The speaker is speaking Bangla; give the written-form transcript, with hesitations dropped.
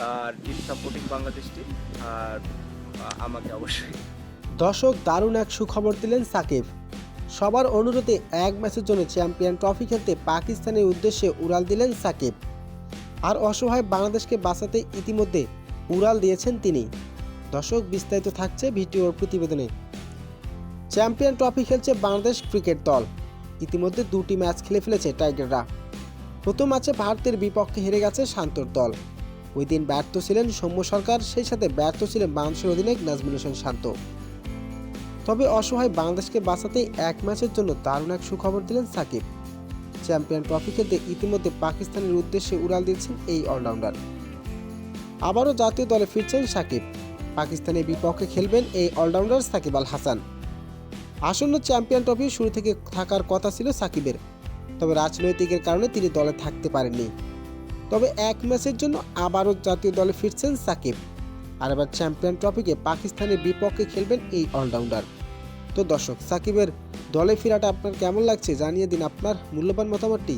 আর টিম সাপোর্টিং বাংলাদেশ টিম আর আমাকে অবশ্যই। দর্শক, দারুণ এক সুখবর দিলেন সাকিব। সবার অনুরোধে এক ম্যাচের জন্য চ্যাম্পিয়ন ট্রফি খেলতে পাকিস্তানের উদ্দেশ্যে উড়াল দিলেন সাকিব। আর অসহায় বাংলাদেশকে বাঁচাতে ইতিমধ্যে উড়াল দিয়েছেন তিনি। দর্শক, বিস্তারিত থাকছে ভিডিওর প্রতিবেদনে। চ্যাম্পিয়ন ট্রফি খেলছে বাংলাদেশ ক্রিকেট দল। ইতিমধ্যে 2টি ম্যাচ খেলে ফেলেছে টাইগাররা। প্রথম ম্যাচে ভারতের বিপক্ষে হেরে গেছে শান্তর দল। ওই দিন ব্যর্থ ছিলেন সৌম্য সরকার, সেই সাথে ব্যর্থ ছিলেন বাংলাদেশের অধিনায়ক নাজমুল হোসেন শান্ত। তবে অসহায় বাংলাদেশকে বাঁচাতে এক ম্যাচের জন্য দারুণ এক সুখবর দিলেন সাকিব। চ্যাম্পিয়ন ট্রফি খেলতে ইতিমধ্যে পাকিস্তানের উদ্দেশ্যে উড়াল দিয়েছেন এই অলরাউন্ডার। আবারও জাতীয় দলে ফিরছেন সাকিব। পাকিস্তানের বিপক্ষে খেলবেন এই অলরাউন্ডার সাকিব আল হাসান। আসন্ন চ্যাম্পিয়ন ট্রফি শুরু থেকে থাকার কথা ছিল সাকিবের, তবে রাজনৈতিকের কারণে তিনি দলে থাকতে পারেননি। তবে এক ম্যাচের জন্য আবারও জাতীয় দলে ফিরছেন সাকিব। আর এবার চ্যাম্পিয়ন ট্রফিকে পাকিস্তানের বিপক্ষে খেলবেন এই অলরাউন্ডার। তো দর্শক, সাকিবের দলে ফেরাটা আপনার কেমন লাগছে জানিয়ে দিন আপনার মূল্যবান মতামতটি।